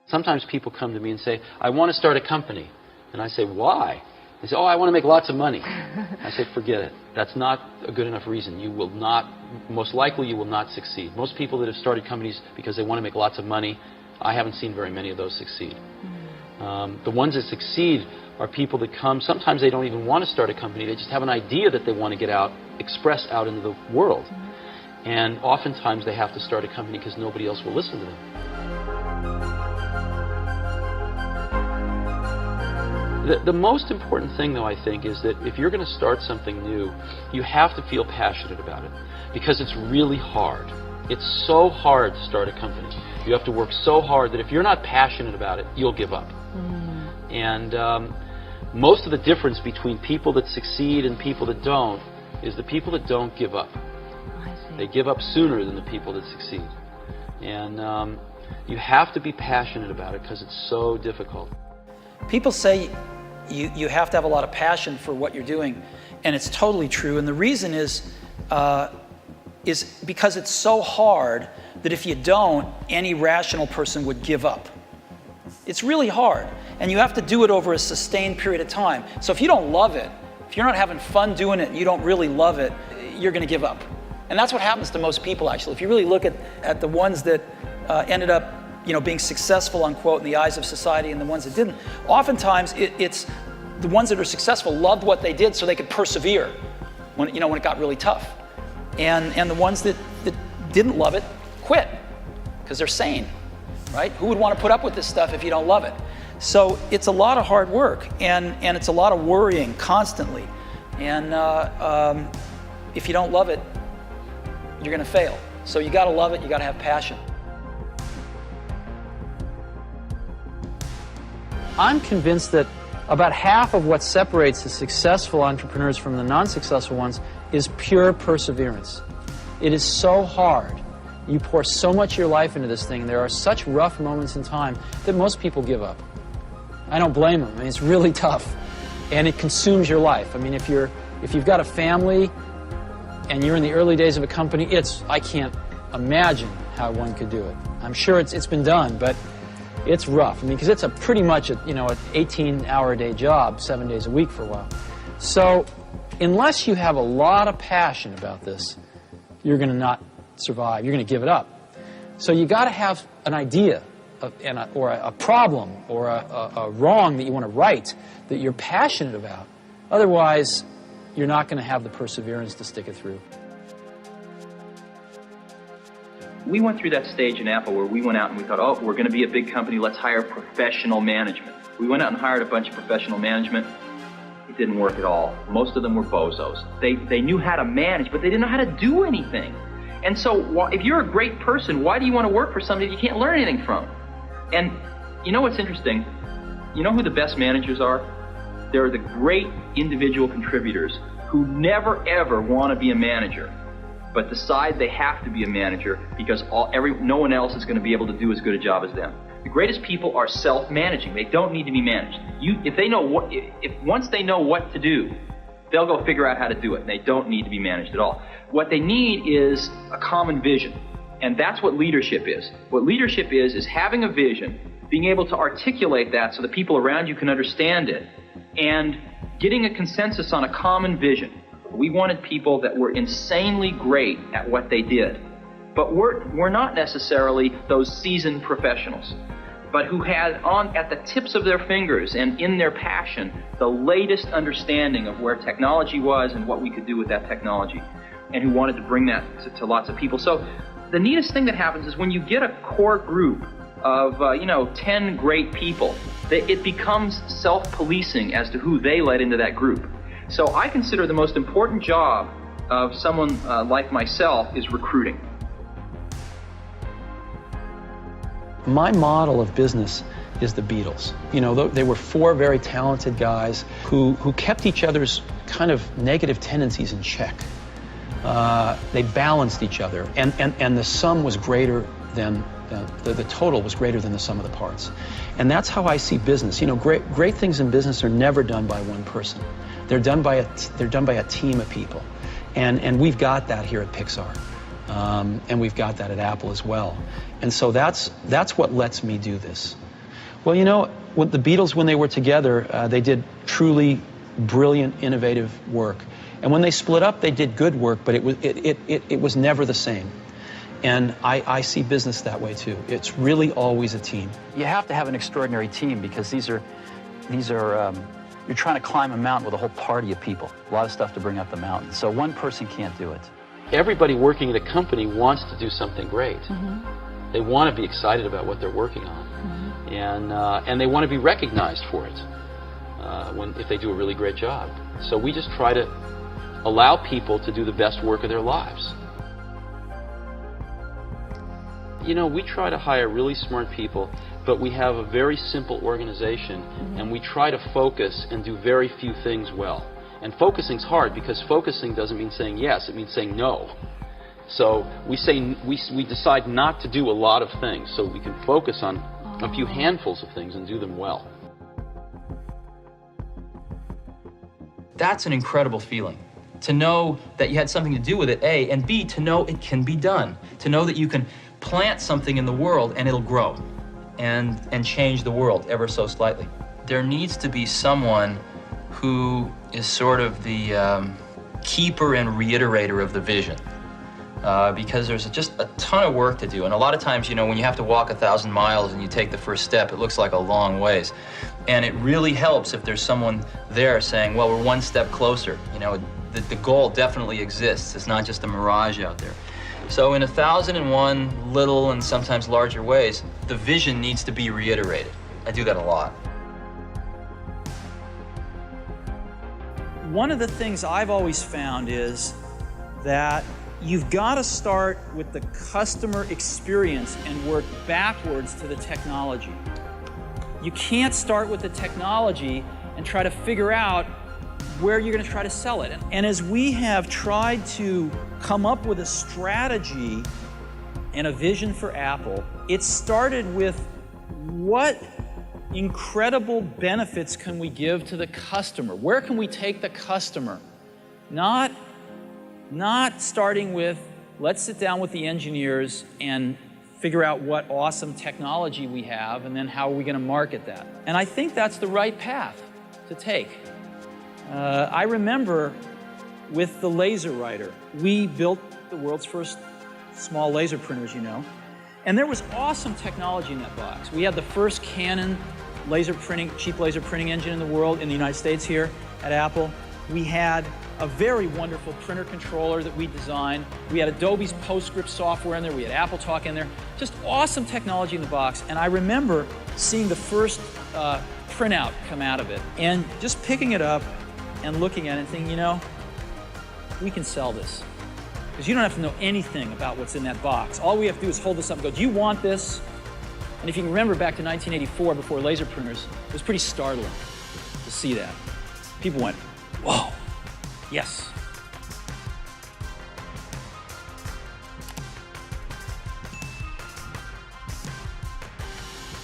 Sometimes people come to me and say, I want to start a company. And I say, why? They say, oh, I want to make lots of money. I say, forget it. That's not a good enough reason. You will not, most likely you will not succeed. Most people that have started companies because they want to make lots of money, I haven't seen very many of those succeed. The ones that succeed are people that come, sometimes they don't even want to start a company, they just have an idea that they want to get out, express out into the world. And oftentimes they have to start a company because nobody else will listen to them. The most important thing, though, I think, is that if you're going to start something new, you have to feel passionate about it, because it's really hard. It's so hard to start a company. You have to work so hard that if you're not passionate about it, you'll give up. And most of the difference between people that succeed and people that don't is the people that don't give up. They give up sooner than the people that succeed. And you have to be passionate about it because it's so difficult. People say you have to have a lot of passion for what you're doing, and it's totally true. And the reason is because it's so hard that if you don't, any rational person would give up. It's really hard, and you have to do it over a sustained period of time. So if you don't love it, if you're not having fun doing it, and you don't really love it, you're going to give up. And that's what happens to most people, actually. If you really look at the ones that ended up being successful, unquote, in the eyes of society, and the ones that didn't, oftentimes it's the ones that are successful loved what they did so they could persevere when it got really tough. And the ones that didn't love it quit because they're sane, right? Who would want to put up with this stuff if you don't love it? So it's a lot of hard work, and it's a lot of worrying constantly. And if you don't love it, you're going to fail. So you got to love it, you got to have passion. I'm convinced that about half of what separates the successful entrepreneurs from the non-successful ones is pure perseverance. It is so hard. You pour so much of your life into this thing, and there are such rough moments in time that most people give up. I don't blame them. I mean, it's really tough, and it consumes your life. I mean, if you've got a family and you're in the early days of a company, I can't imagine how one could do it. I'm sure it's been done, but it's rough. I mean, because it's pretty much an 18-hour-a-day job, 7 days a week for a while. So unless you have a lot of passion about this, you're going to not survive. You're going to give it up. So you got to have an idea or a problem or a wrong that you want to right that you're passionate about. Otherwise, you're not going to have the perseverance to stick it through. We went through that stage in Apple where we went out and we thought, oh, we're going to be a big company, let's hire professional management. We went out and hired a bunch of professional management. It didn't work at all. Most of them were bozos. They knew how to manage, but they didn't know how to do anything. And so if you're a great person, why do you want to work for somebody you can't learn anything from? And you know what's interesting? You know who the best managers are? They're the great individual contributors who never ever want to be a manager, but decide they have to be a manager because no one else is going to be able to do as good a job as them. The greatest people are self-managing. They don't need to be managed. Once they know what to do, they'll go figure out how to do it, and they don't need to be managed at all. What they need is a common vision, and that's what leadership is. What leadership is having a vision, being able to articulate that so the people around you can understand it, and getting a consensus on a common vision. We wanted people that were insanely great at what they did, but we're not necessarily those seasoned professionals, but who had at the tips of their fingers and in their passion the latest understanding of where technology was and what we could do with that technology, and who wanted to bring that to lots of people. So the neatest thing that happens is when you get a core group of 10 great people, it becomes self-policing as to who they let into that group. So I consider the most important job of someone like myself is recruiting. My model of business is the Beatles. They were four very talented guys who kept each other's kind of negative tendencies in check. They balanced each other, and the sum was greater than the total was greater than the sum of the parts. And that's how I see business. Great things in business are never done by one person. They're done by a team of people, and we've got that here at Pixar, and we've got that at Apple as well. And so that's what lets me do this. Well, you know, with the Beatles, when they were together, they did truly brilliant, innovative work. And when they split up, they did good work, but it was never the same. And I see business that way too. It's really always a team. You have to have an extraordinary team because these are you're trying to climb a mountain with a whole party of people. A lot of stuff to bring up the mountain. So one person can't do it. Everybody working at a company wants to do something great. Mm-hmm. They want to be excited about what they're working on. Mm-hmm. And they want to be recognized for it if they do a really great job. So we just try to allow people to do the best work of their lives. You know, we try to hire really smart people, but we have a very simple organization, and we try to focus and do very few things well. And focusing's hard because focusing doesn't mean saying yes, it means saying no. So we decide not to do a lot of things so we can focus on a few handfuls of things and do them well. That's an incredible feeling. To know that you had something to do with it, A, and B, to know it can be done. To know that you can plant something in the world and it'll grow and change the world ever so slightly. There needs to be someone who is sort of the keeper and reiterator of the vision. Because there's just a ton of work to do. And a lot of times, you know, when you have to walk 1,000 miles and you take the first step, it looks like a long ways. And it really helps if there's someone there saying, well, we're one step closer. You know, the goal definitely exists. It's not just a mirage out there. So in 1,001 little and sometimes larger ways, the vision needs to be reiterated. I do that a lot. One of the things I've always found is that you've got to start with the customer experience and work backwards to the technology. You can't start with the technology and try to figure out where you're going to try to sell it. And as we have tried to come up with a strategy and a vision for Apple, it started with what incredible benefits can we give to the customer? Where can we take the customer? Not starting with, let's sit down with the engineers and figure out what awesome technology we have and then how are we going to market that. And I think that's the right path to take. I remember with the laser writer, we built the world's first small laser printers, you know, and there was awesome technology in that box. We had the first Canon laser printing, cheap laser printing engine in the world, in the United States here at Apple. We had a very wonderful printer controller that we designed. We had Adobe's PostScript software in there. We had Apple Talk in there. Just awesome technology in the box. And I remember seeing the first printout come out of it and just picking it up and looking at it and thinking, you know, we can sell this. Because you don't have to know anything about what's in that box. All we have to do is hold this up and go, do you want this? And if you can remember back to 1984, before laser printers, it was pretty startling to see that. People went, whoa, yes.